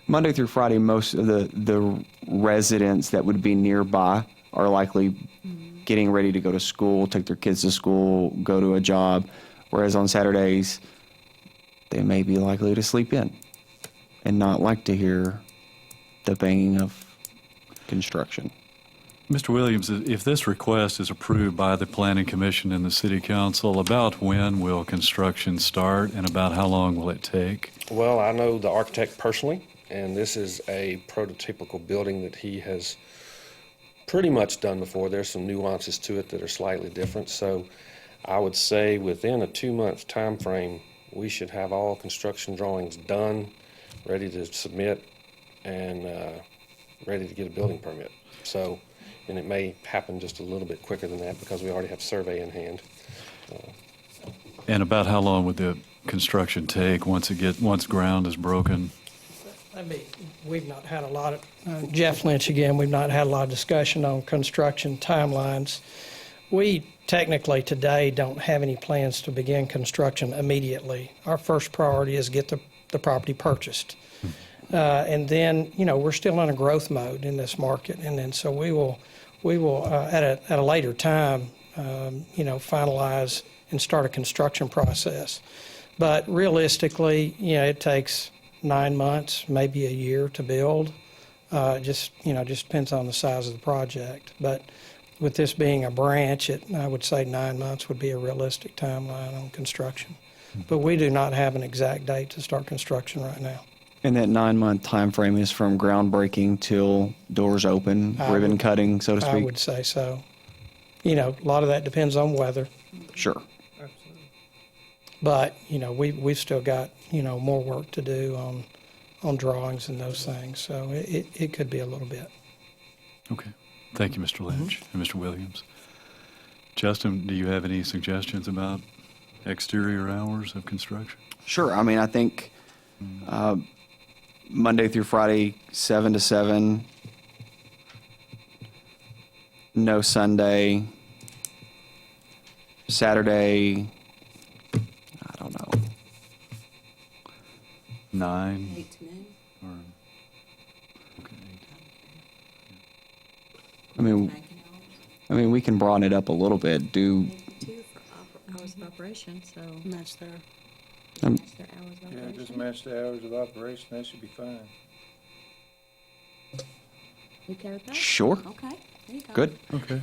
Monday through Friday, most of the residents that would be nearby are likely getting ready to go to school, take their kids to school, go to a job, whereas on Saturdays, they may be likely to sleep in and not like to hear the banging of construction. Mr. Williams, if this request is approved by the Planning Commission and the City Council, about when will construction start and about how long will it take? Well, I know the architect personally, and this is a prototypical building that he has pretty much done before. There's some nuances to it that are slightly different. So I would say within a 2-month time frame, we should have all construction drawings done, ready to submit, and ready to get a building permit. So, and it may happen just a little bit quicker than that because we already have survey in hand. And about how long would the construction take once ground is broken? We've not had a lot of, Jeff Lynch again, we've not had a lot of discussion on construction timelines. We technically today don't have any plans to begin construction immediately. Our first priority is get the property purchased. And then, we're still in a growth mode in this market. And then so we will at a later time, finalize and start a construction process. But realistically, it takes 9 months, maybe a year to build. Just depends on the size of the project. But with this being a branch, I would say 9 months would be a realistic timeline on construction. But we do not have an exact date to start construction right now. And that 9-month time frame is from groundbreaking till doors open, ribbon cutting, so to speak? I would say so. A lot of that depends on weather. Sure. But, we've still got, more work to do on drawings and those things. So it could be a little bit. Okay. Thank you, Mr. Lynch and Mr. Williams. Justin, do you have any suggestions about exterior hours of construction? Sure. I mean, I think Monday through Friday, 7 to 7. No Sunday. Saturday, I don't know. 9? 8 to noon. Or, okay, 8. I mean, we can broaden it up a little bit. Do 2 for hours of operation, so Match their. match their hours of Yeah, operation. just match the hours of operation. That should be fine. You okay with that? sure. Okay, there you go. Good. Okay.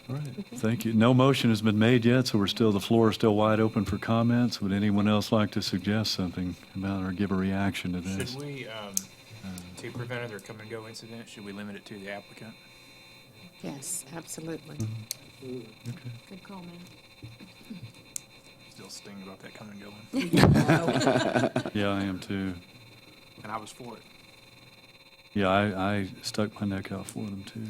All right. Thank you. No motion has been made yet, so the floor is still wide open for comments. Would anyone else like to suggest something about or give a reaction to this? Should we, to prevent other come-and-go incidents, should we limit it to the applicant? Yes, absolutely. Good call, man. Still sting about that come-and-going. Yeah, I am too. And I was for it. Yeah, I stuck my neck out for them too.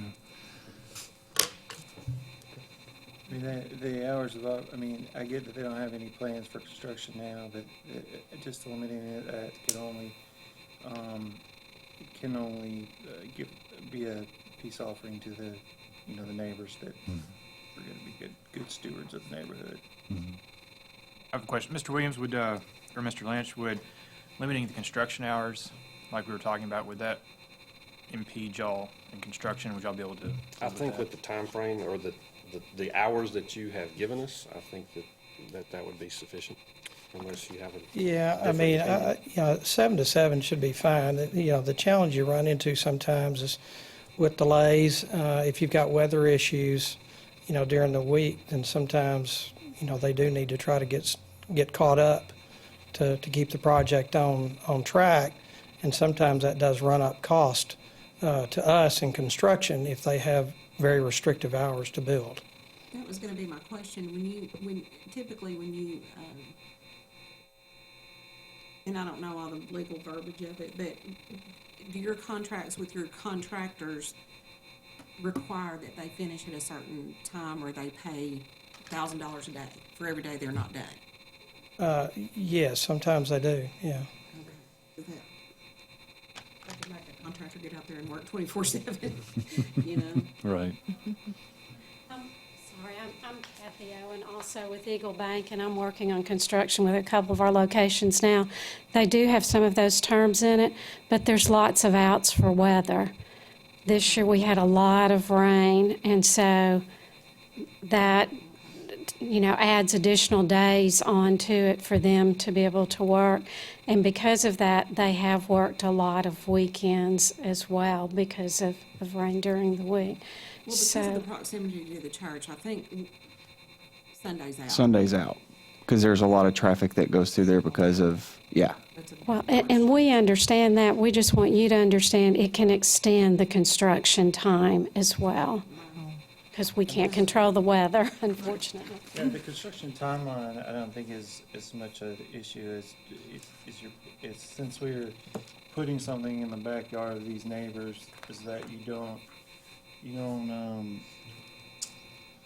I mean, the hours of, I get that they don't have any plans for construction now, but just limiting it can only be a peace offering to the, the neighbors that we're going to be good stewards of the neighborhood. I have a question. Mr. Williams, or Mr. Lynch, would limiting the construction hours, like we were talking about, would that impede y'all in construction? Would y'all be able to? I think with the time frame or the hours that you have given us, I think that would be sufficient, unless you have a Yeah, I different mean, opinion. 7 to 7 should be fine. The challenge you run into sometimes is with delays. If you've got weather issues, during the week, then sometimes, they do need to try to get caught up to keep the project on track. And sometimes that does run up cost to us in construction if they have very restrictive hours to build. That was going to be my question. Typically when you, and I don't know all the legal verbiage of it, but do your contracts with your contractors require that they finish at a certain time, or they pay $1,000 a day for every day they're not done? Yes, sometimes they do, yeah. Okay. I could make a contractor get out there and work 24/7, Right. Sorry, I'm Kathleen Kathy Owen, also with Eagle Bank, and I'm working on construction with a couple of our locations now. They do have some of those terms in it, but there's lots of outs for weather. This year we had a lot of rain, and so that, adds additional days onto it for them to be able to work. And because of that, they have worked a lot of weekends as well because of rain during the week. Well, because of the proximity to the church, I think Sunday's out. Sunday's out because there's a lot of traffic that goes through there because of, yeah. That's a- Well, and we understand that. We just want you to understand it can extend the construction time as well, because we can't control the weather, unfortunately. Yeah, the construction timeline, I don't think is as much an issue as since we're putting something in the backyard of these neighbors, is that you don't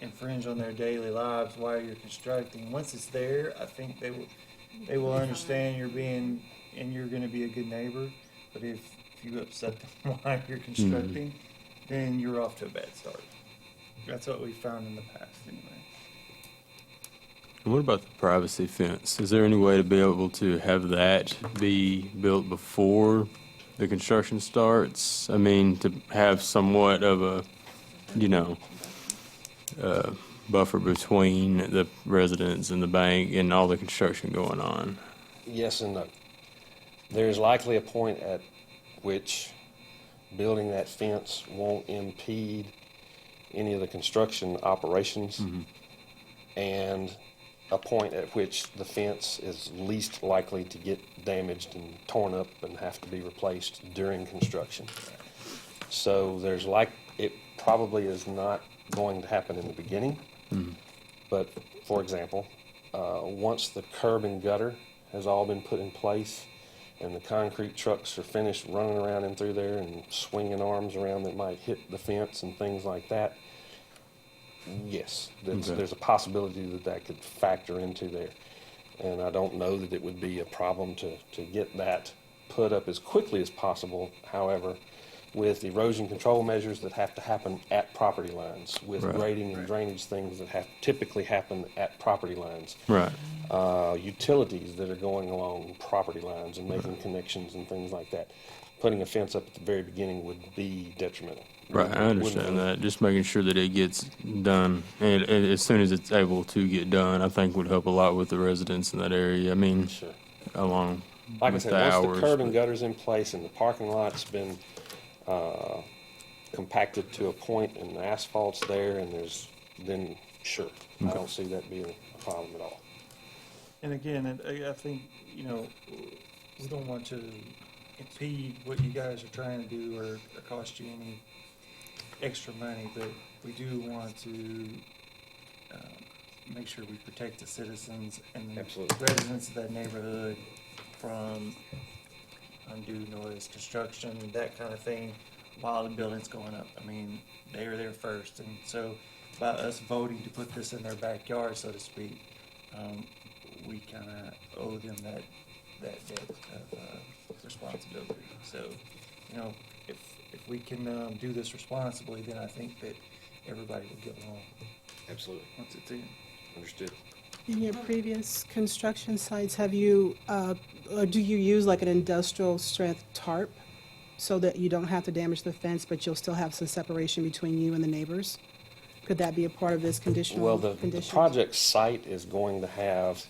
infringe on their daily lives while you're constructing. Once it's there, I think they will understand you're going to be a good neighbor. But if you upset them while you're constructing, then you're off to a bad start. That's what we found in the past, anyway. What about the privacy fence? Is there any way to be able to have that be built before the construction starts? I mean, to have somewhat of a, buffer between the residents and the bank and all the construction going on? Yes and no. There's likely a point at which building that fence won't impede any of the construction operations, and a point at which the fence is least likely to get damaged and torn up and have to be replaced during construction. So it probably is not going to happen in the beginning, but for example, once the curb and gutter has all been put in place and the concrete trucks are finished running around in through there and swinging arms around that might hit the fence and things like that, yes, there's a possibility that could factor into there. And I don't know that it would be a problem to get that put up as quickly as possible. However, with erosion control measures that have to happen at property lines, with grading and drainage things that typically happen at property lines, utilities that are going along property lines and making connections and things like that, putting a fence up at the very beginning would be detrimental. Right, I understand that. Just making sure that it gets done, and as soon as it's able to get done, I think would help a lot with the residents in that area. I mean, Sure. along Like I with said, the once hours. the curb and gutter's in place and the parking lot's been compacted to a point and the asphalt's there and then sure, I don't see that being a problem at all. And again, I think, we don't want to impede what you guys are trying to do or cost you any extra money, but we do want to make sure we protect the citizens and the Absolutely. residents of that neighborhood from undue noise, construction, that kind of thing while the building's going up. I mean, they were there first, and so by us voting to put this in their backyard, so to speak, we kind of owe them that debt of responsibility. So, if we can do this responsibly, then I think that everybody will get along Absolutely. once it's in. Understood. In your previous construction sites, have you, or do you use like an industrial strength tarp so that you don't have to damage the fence, but you'll still have some separation between you and the neighbors? Could that be a part of this conditional Well, the condition? project site is going to have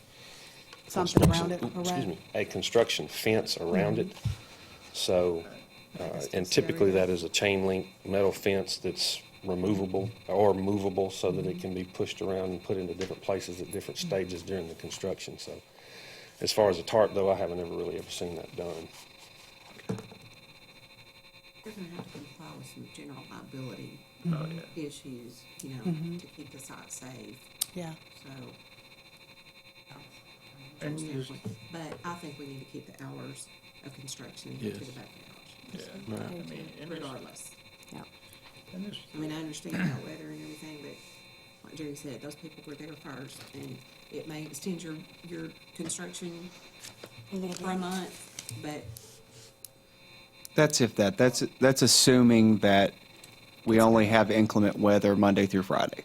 Something around it, a construction fence around it. So, and typically that is a chain link metal fence that's removable or movable so that it can be pushed around and put into different places at different stages during the construction. So, as far as a tarp though, I haven't ever seen that done. They're gonna have to comply with some general liability Oh, yeah. issues, to keep the site safe, Yeah. so. And But I think we need to keep the hours of construction to Yes. the back hours. Yeah, right. I mean, and there's- Regardless. and there's- I mean, I understand about weather and everything, but like Jerry said, those people were there first, and it may extend your construction for a month, but That's that's assuming that we only have inclement weather Monday through Friday.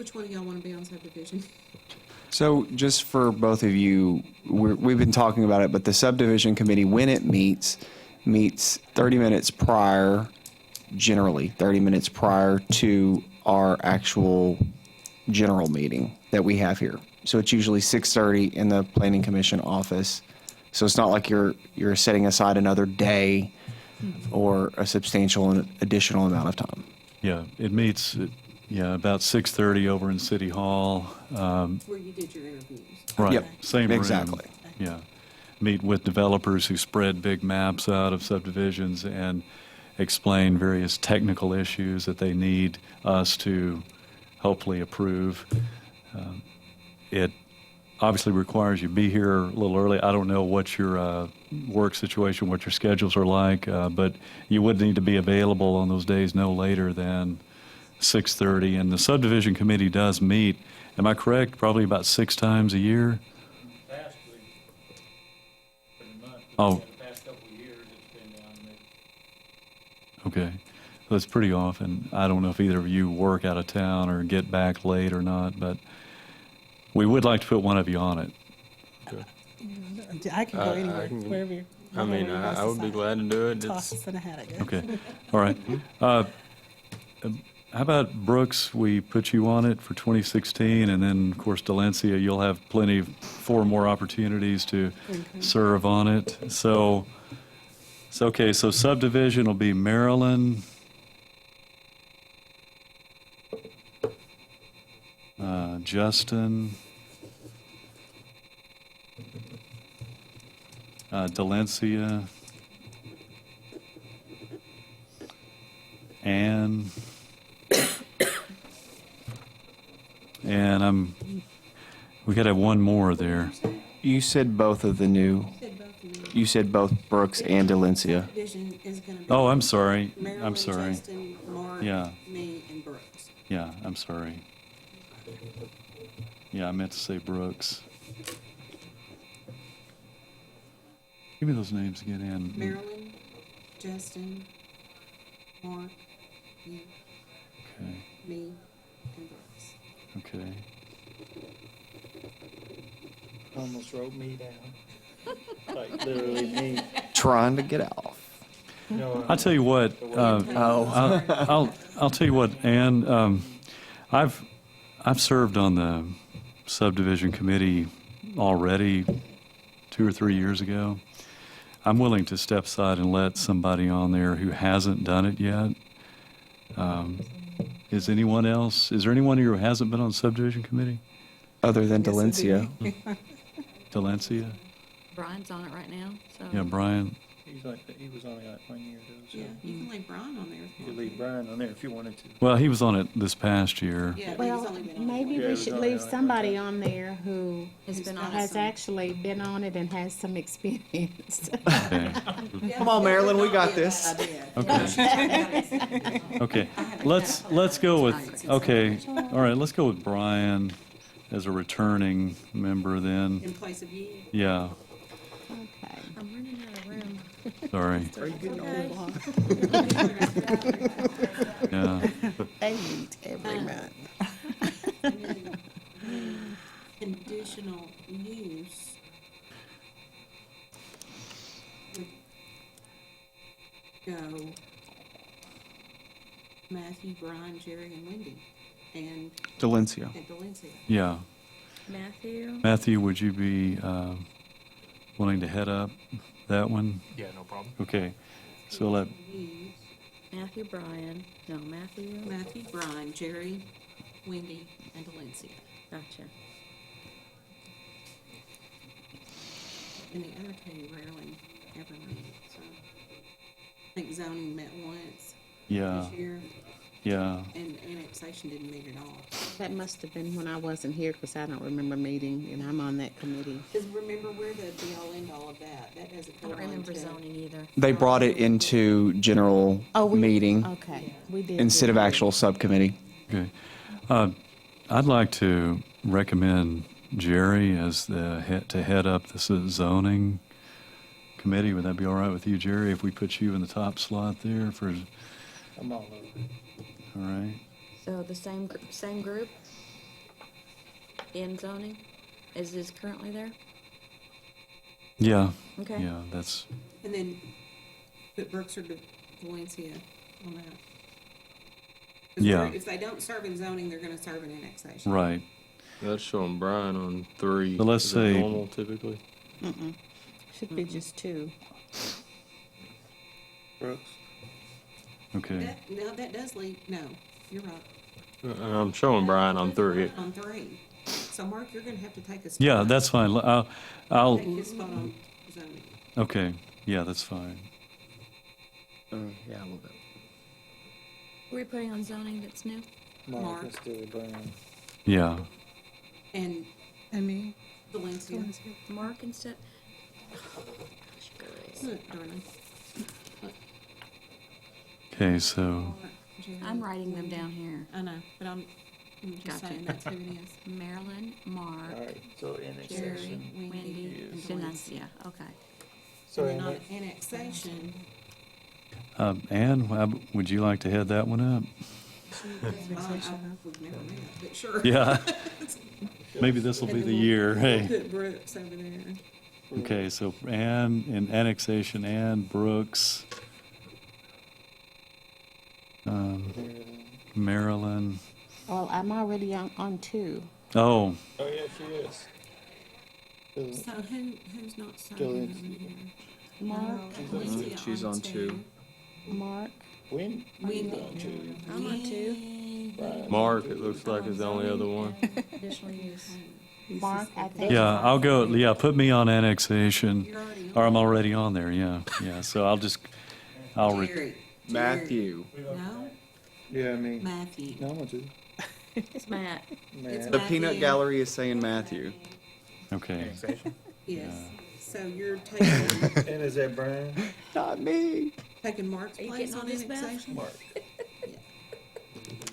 Which one of y'all want to be on subdivision? So just for both of you, we've been talking about it, but the subdivision committee, when it meets 30 minutes prior, generally 30 minutes prior to our actual general meeting that we have here. So it's usually 6:30 in the planning commission office. So it's not like you're setting aside another day or a substantial and additional amount of time. Yeah, it meets, about 6:30 over in City Hall. Where you did your interviews? Right, Yep, same room. exactly. Yeah. Meet with developers who spread big maps out of subdivisions and explain various technical issues that they need us to hopefully approve. It obviously requires you be here a little early. I don't know what your work situation, what your schedules are like, but you would need to be available on those days no later than 6:30. And the subdivision committee does meet, am I correct, probably about 6 times a year? Oh. The past couple of years, it's been down maybe. Okay. Well, it's pretty often. I don't know if either of you work out of town or get back late or not, but we would like to put one of you on it. I can go I anywhere, can- wherever you. I mean, I would be glad to do it. Toss It's, us in a hat, I guess. Okay. All right. How about Brooks? We put you on it for 2016, and then, of course, Delencia, you'll have 4 more opportunities to serve on it. So okay, so subdivision will be Maryland, Justin, Delencia, Ann, and we got to have one more there. You said both of the new, Said both of them. you said both Brooks and Delencia. Subdivision is going to be. Oh, I'm sorry. I'm Marilyn, sorry. Justin, Mark, Yeah. me, and Brooks. Yeah, I'm sorry. Yeah, I meant to say Brooks. Give me those names again, Ann. Marilyn, Justin, Mark, you, Okay, me, and Brooks. okay. Almost wrote me down. Like literally me. Trying to get off. No, I'll tell you what. I'll tell you what, Ann. I've served on the subdivision committee already 2 or 3 years ago. I'm willing to step aside and let somebody on there who hasn't done it yet. Is anyone else? Is there anyone here who hasn't been on the subdivision committee? Other than Delencia. Delencia? Brian's on it right now, so. Yeah, Brian. he was only like 1 year ago, so Yeah, you can leave Brian on there. if you you could want leave to. Brian on there if you wanted to. Well, he was on it this past year. Yeah, but he's Well, only been on. maybe Yeah, it we was should only leave like somebody on there who Has been on it has some. actually been on it and has some experience. Okay. Come on, Marilyn, we got this. Okay. Let's go with, okay, all right, let's go with Brian as a returning member then. In place of you. Yeah, Okay. I'm running out of room. sorry. Are you getting Okay. old? Yeah. They meet every month. Conditional use. Would go Matthew, Brian, Jerry, and Wendy, and Delencia. Delencia. Yeah. Matthew, Matthew, would you be willing to head up that one? Yeah, no problem. Okay. So let, Use Matthew, Brian, no, Matthew, Matthew, Brian, Jerry, Wendy, and Delencia. gotcha. And the other two rarely ever meet, so. I think zoning met once yeah, this year, yeah. and annexation didn't meet at all. That must have been when I wasn't here because I don't remember meeting and I'm on that committee. Because remember, we're the be-all, end-all of that. That doesn't I go don't on remember to. zoning either. They brought it into general meeting Okay, we did. instead do of that. actual subcommittee. Okay. I'd like to recommend Jerry as to head up the zoning committee. Would that be all right with you, Jerry, if we put you in the top slot there for, I'm all over it. all right? So the same group? in zoning? Is this currently there? Yeah, Okay. yeah, that's, And then put Brooks or Valencia on that. 'Cause Yeah. if they don't serve in zoning, they're gonna serve in annexation. right. That's showing Brian on 3. So let's Is say- that normal typically? Should be just 2. Brooks? Okay. No, that does leave, no, you're right. I'm showing Brian on 3. On 3. So Mark, you're gonna have to take a spot. Yeah, that's fine. I'll, Take his spot on zoning. okay, yeah, that's fine. Yeah, a little bit. Who are we putting on zoning that's new? Mark. instead of Brian. Yeah, And And me? Valencia. Mark instead? Look, darling. okay, so, Mark, Jerry, I'm writing them down here. I know, but I'm just Gotcha. saying that's who it is. Marilyn, Mark, Alright, so Jerry, annexation. Wendy, and Valencia. Denuncia, okay. So And then on annex- annexation, Ann, would you like to head that one up? we've never met, but sure. Yeah. Maybe this will be And the then we'll- year, we'll hey. Put Brooks over there. Okay, so Ann in annexation, Ann Brooks, Marilyn. Well, I'm already on 2. Oh, Oh, yeah, she is. So who's not serving Valencia. over here? Mark, Valencia She's on 2. Mark, When? Wendy. I'm on 2. Mark, it looks like, is the only other one. Additional use. Mark, I think. yeah, I'll go, yeah, put me on annexation, You're already on. or I'm already on there, yeah, yeah, so I'll, Jerry. Matthew. No, Yeah, I mean, Matthew. no, I want to. It's Matt. It's Man. The peanut Matthew. gallery is saying Matthew. okay. Yes. So you're taking, And is that Brian? Not me. taking Mark's Are you place getting on on this, Beth? annexation? Mark.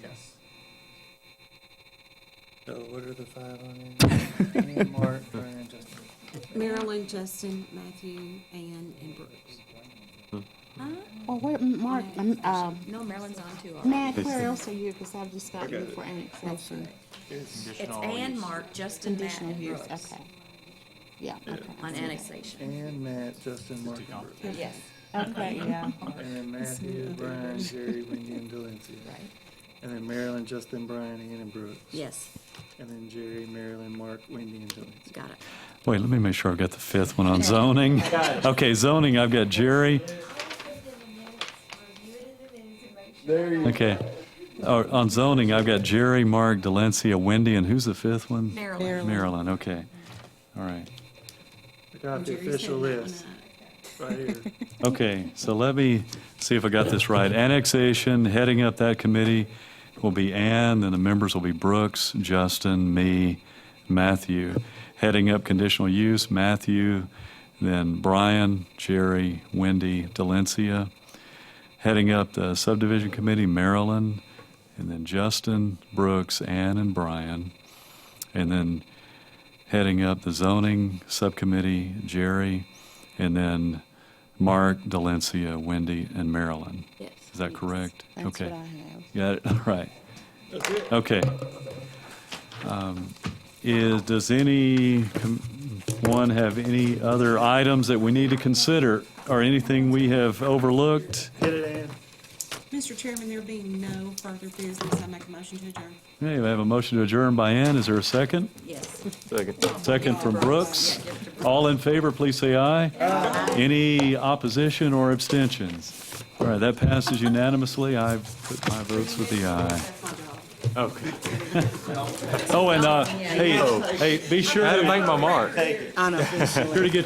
Yes. So what are the 5 on there? Me and Mark, Brian, Justin. Marilyn, Justin, Matthew, Ann, and Brooks. Well, where, Mark, No, Marilyn's on 2 already. Matt, where else are you? Because I've just got you for annexation. It's Ann, Mark, Justin, Matt, Conditional and use, Brooks okay. Yeah, okay. on annexation. And Matt, Justin, Mark, and Brooks. Yes, Okay, yeah. And then Matthew, Brian, Jerry, Wendy, and Valencia. right. And then Marilyn, Justin, Brian, Ann, and Brooks. Yes, And then Jerry, Marilyn, Mark, Wendy, and Valencia. got it. Wait, let me make sure I've got the 5th one on zoning. Okay, zoning, I've got Jerry, There you okay. Oh, on zoning, I've got Jerry, Mark, Delencia, Wendy, and who's the 5th one? Marilyn. Marilyn, okay, all right. I got the Jerry's official setting that list one right here. Okay, so let me see if I got this right. Annexation, heading up that committee will be Ann, then the members will be Brooks, Justin, me, Matthew. Heading up conditional use, Matthew, then Brian, Jerry, Wendy, Delencia. Heading up the subdivision committee, Marilyn, and then Justin, Brooks, Ann, and Brian. And then heading up the zoning subcommittee, Jerry, and then Mark, Delencia, Wendy, and Marilyn. Yes. Is that correct? That's Okay. what I have. Got it, all right. Okay. Does anyone have any other items that we need to consider, or anything we have overlooked? Hit it, Ann. Mr. Chairman, there being no further business, I make a motion to adjourn. Okay, we have a motion to adjourn by Ann. Is there a second? Yes. Second. Second from Brooks. All in favor, please say aye. Any opposition or abstentions? All right, that passes unanimously. I put my votes with the aye. That's my job. Oh, and, hey, be sure I had to to, make my mark. Unofficially. sure to get